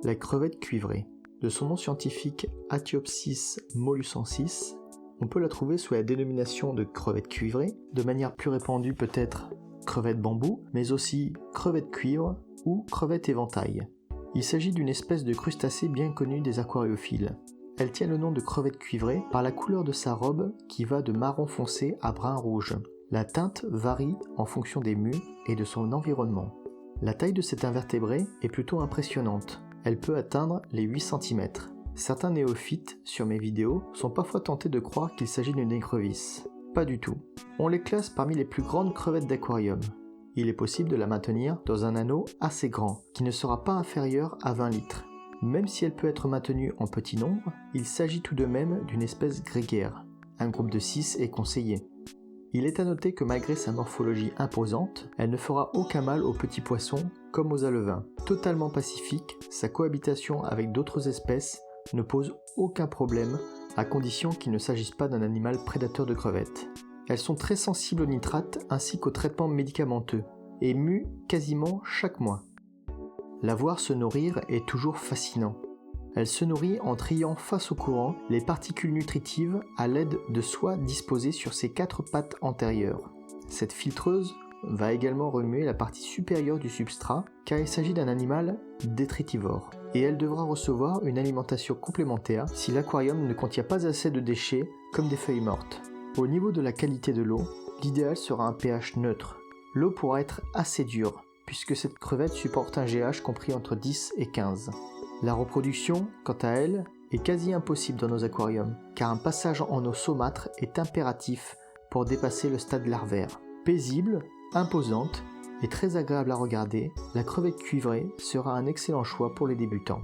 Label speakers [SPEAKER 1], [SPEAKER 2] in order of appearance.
[SPEAKER 1] La crevette cuivrée. De son nom scientifique Athiopsis molluscensis, on peut la trouver sous la dénomination de crevette cuivrée, de manière plus répandue peut-être crevette bambou, mais aussi crevette cuivre ou crevette éventail. Il s'agit d'une espèce de crustacé bien connue des aquariophiles. Elle tient le nom de crevette cuivrée par la couleur de sa robe qui va de marron foncé à brun rouge. La teinte varie en fonction des mues et de son environnement. La taille de cet invertébré est plutôt impressionnante. Elle peut atteindre les 8 cm. Certains néophytes sur mes vidéos sont parfois tentés de croire qu'il s'agit d'une écrevisse. Pas du tout. On les classe parmi les plus grandes crevettes d'aquarium. Il est possible de la maintenir dans un anneau assez grand, qui ne sera pas inférieur à 20 litres. Même si elle peut être maintenue en petit nombre, il s'agit tout de même d'une espèce grégaire. Un groupe de 6 est conseillé. Il est à noter que malgré sa morphologie imposante, elle ne fera aucun mal aux petits poissons comme aux alevins. Totalement pacifique, sa cohabitation avec d'autres espèces ne pose aucun problème à condition qu'il ne s'agisse pas d'un animal prédateur de crevettes. Elles sont très sensibles aux nitrates ainsi qu'aux traitements médicamenteux et muent quasiment chaque mois. La voir se nourrir est toujours fascinant. Elle se nourrit en triant face au courant les particules nutritives à l'aide de soies disposées sur ses 4 pattes antérieures. Cette filtreuse va également remuer la partie supérieure du substrat car il s'agit d'un animal détritivore et elle devra recevoir une alimentation complémentaire si l'aquarium ne contient pas assez de déchets comme des feuilles mortes. Au niveau de la qualité de l'eau, l'idéal sera un pH neutre. L'eau pourra être assez dure puisque cette crevette supporte un GH compris entre 10 et 15. La reproduction, quant à elle, est quasi impossible dans nos aquariums, car un passage en eau saumâtre est impératif pour dépasser le stade larvaire. Paisible, imposante et très agréable à regarder, la crevette cuivrée sera un excellent choix pour les débutants.